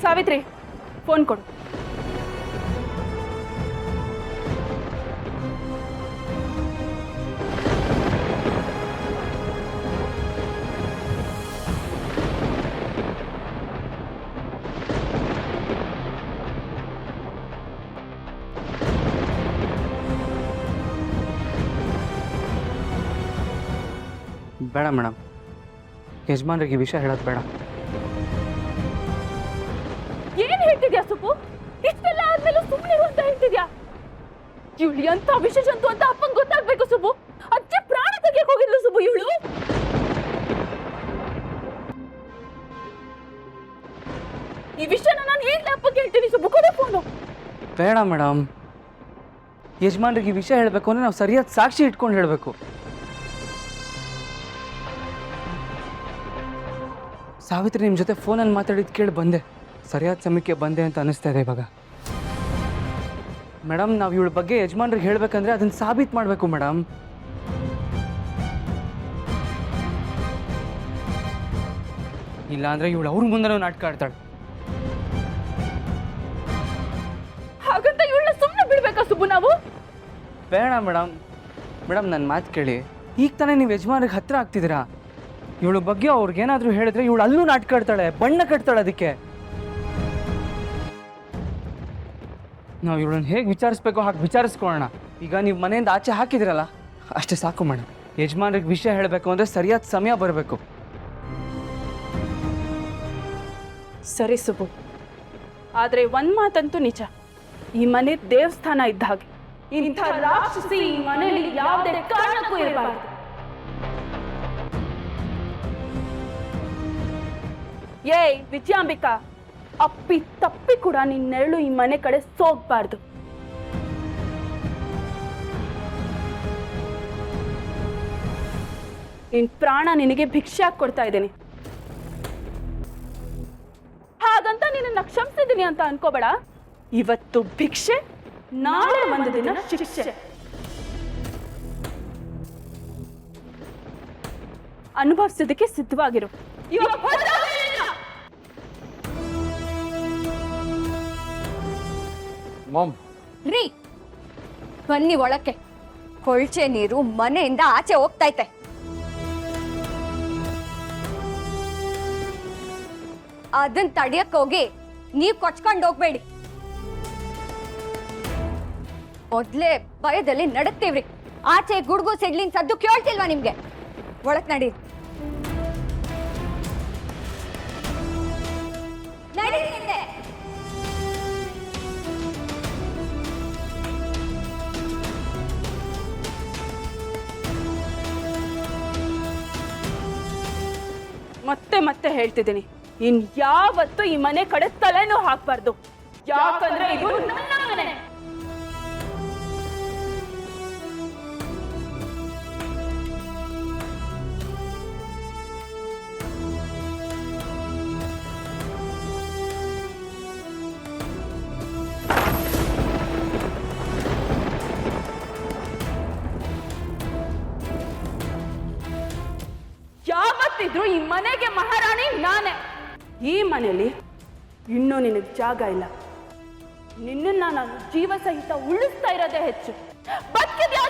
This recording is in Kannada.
ಸಾವಿತ್ರಿ, ಫೋನ್ ಕೊಡು. ಬೇಡ ಮೇಡಮ್, ಯಜಮಾನ್ರಿಗೆ ವಿಷಯ ಹೇಳೋದು ಬೇಡ. ಏನ್ ಹೇಳ್ತಿದ್ಯಾ ಸುಬ್ಬು? ಇಷ್ಟೆಲ್ಲ ಆದ್ಮೇಲೆ ಸುಮ್ಮನೆ ಅಂತ ಹೇಳ್ತಿದ್ಯಾ? ಇವಳು ಎಂತ ವಿಶೇಷ ಅಂತ ಅಪ್ಪಂಗೆ ಗೊತ್ತಾಗ್ಬೇಕು ಸುಬ್ಬು. ಅಜ್ಜಿ ಪ್ರಾಣ ತೆಗಿಯಕ್ ಹೋಗಿದ್ಲು ಸುಬ್ಬು ಇವಳು. ಈ ವಿಷಯನ ನಾನು ಈಗಲೇ ಅಪ್ಪಂಗೆ ಹೇಳ್ತೀನಿ ಸುಬ್ಬು. ಕೊಡು ಫೋನು. ಬೇಡ ಮೇಡಮ್, ಯಜಮಾನ್ರಿಗೆ ವಿಷಯ ಹೇಳಬೇಕು ಅಂದರೆ ನಾವು ಸರಿಯಾದ ಸಾಕ್ಷಿ ಇಟ್ಕೊಂಡು ಹೇಳಬೇಕು. ಸಾವಿತ್ರಿ ನಿಮ್ಮ ಜೊತೆ ಫೋನಲ್ಲಿ ಮಾತಾಡಿದ್ದು ಕೇಳಿ ಬಂದೆ, ಸರಿಯಾದ ಸಮಯಕ್ಕೆ ಬಂದೆ ಅಂತ ಅನಿಸ್ತಾ ಇದೆ ಇವಾಗ. ಮೇಡಮ್, ನಾವು ಇವಳ ಬಗ್ಗೆ ಯಜಮಾನ್ರಿಗೆ ಹೇಳಬೇಕಂದ್ರೆ ಅದನ್ನು ಸಾಬೀತು ಮಾಡಬೇಕು ಮೇಡಮ್. ಇಲ್ಲಾಂದರೆ ಇವಳು ಅವ್ರ ಮುಂದೆ ನಾಟಕ ಆಡ್ತಾಳೆ. ಹಾಗಂತ ಇವಳನ್ನ ಸುಮ್ಮನೆ ಬಿಡ್ಬೇಕಾ ಸುಬ್ಬು ನಾವು? ಬೇಡ ಮೇಡಮ್. ಮೇಡಮ್, ನನ್ನ ಮಾತು ಕೇಳಿ. ಈಗ ತಾನೇ ನೀವು ಯಜಮಾನ್ರಿಗೆ ಹತ್ತಿರ ಆಗ್ತಿದ್ದೀರಾ. ಇವಳ ಬಗ್ಗೆ ಅವ್ರಿಗೇನಾದರೂ ಹೇಳಿದ್ರೆ ಇವಳು ಅಲ್ಲೂ ನಾಟಕ ಆಡ್ತಾಳೆ, ಬಣ್ಣ ಕಟ್ತಾಳೆ. ಅದಕ್ಕೆ ನಾವು ಇವಳನ್ನು ಹೇಗೆ ವಿಚಾರಿಸ್ಬೇಕೋ ಹಾಗೆ ವಿಚಾರಿಸ್ಕೊಳ್ಳೋಣ. ಈಗ ನೀವು ಮನೆಯಿಂದ ಆಚೆ ಹಾಕಿದಿರಲ್ಲ, ಅಷ್ಟೇ ಸಾಕು ಮೇಡಮ್. ಯಜಮಾನ್ರಿಗೆ ವಿಷಯ ಹೇಳಬೇಕು ಅಂದರೆ ಸರಿಯಾದ ಸಮಯ ಬರಬೇಕು. ಸರಿ ಸುಬ್ಬು, ಆದರೆ ಒಂದು ಮಾತಂತೂ ನಿಜ, ಈ ಮನೆ ದೇವಸ್ಥಾನ ಇದ್ದ ಹಾಗೆ. ಇಂಥ ರಾಕ್ಷಸಿ ಈ ಮನೆಯಲ್ಲಿ ಯಾವುದೇ ಕಾರಣಕ್ಕೂ ಇರಬಾರದು. ಏಯ್ ವಿಜಯಾಂಬಿಕಾ, ಅಪ್ಪಿ ತಪ್ಪಿ ಕೂಡ ನಿನ್ನೆರಳು ಈ ಮನೆ ಕಡೆ ಸೋಗ್ಬಾರ್ದು. ನಿನ್ ಪ್ರಾಣ ನಿನಗೆ ಭಿಕ್ಷೆ ಕೊಡ್ತಾ ಇದ್ದೀನಿ. ಹಾಗಂತ ನಿನ್ನ ಕ್ಷಮಿಸಿದ್ದೀನಿ ಅಂತ ಅನ್ಕೋಬೇಡ. ಇವತ್ತು ಭಿಕ್ಷೆ, ನಾಳೆ ಒಂದು ದಿನ ಶಿಕ್ಷೆ. ಅನುಭವಿಸೋದಕ್ಕೆ ಸಿದ್ಧವಾಗಿರು. ರೀ, ಬನ್ನಿ ಒಳಕ್ಕೆ. ಕೊಳ್ಚೆ ನೀರು ಮನೆಯಿಂದ ಆಚೆ ಹೋಗ್ತೈತೆ. ಅದನ್ನ ತಡಿಯಕ್ ಹೋಗಿ ನೀವ್ ಕೊಚ್ಕೊಂಡು ಹೋಗ್ಬೇಡಿ. ಮೊದ್ಲೇ ಭಯದಲ್ಲಿ ನಡಕ್ತೀವ್ರಿ. ಆಚೆ ಗುಡ್ಗು ಸಿಡ್ಲಿನ ಸದ್ದು ಕೇಳ್ತಿಲ್ವಾ ನಿಮ್ಗೆ? ಒಳಕ್ ನಡೀರಿ. ನಡೀರಿ. ಮತ್ತೆ ಮತ್ತೆ ಹೇಳ್ತಿದ್ದೀನಿ, ಇನ್ ಯಾವತ್ತು ಈ ಮನೆ ಕಡೆ ತಲೆನೂ ಹಾಕ್ಬಾರ್ದು. ಯಾಕಂದ್ರೆ ಇದು ನನ್ನ ಮನೆ. ಯಾವತ್ತಿದ್ರು ಈ ಮನೆಗೆ ಮಹಾರಾಣಿ ನಾನೇ. ಈ ಮನೆಯಲ್ಲಿ ಇನ್ನೂ ನಿನಗೆ ಜಾಗ ಇಲ್ಲ. ನಿನ್ನನ್ನ ನಾನು ಜೀವ ಸಹಿತ ಉಳಿಸ್ತಾ ಇರೋದೇ ಹೆಚ್ಚು. ಬದುಕಿದ್ಯಾ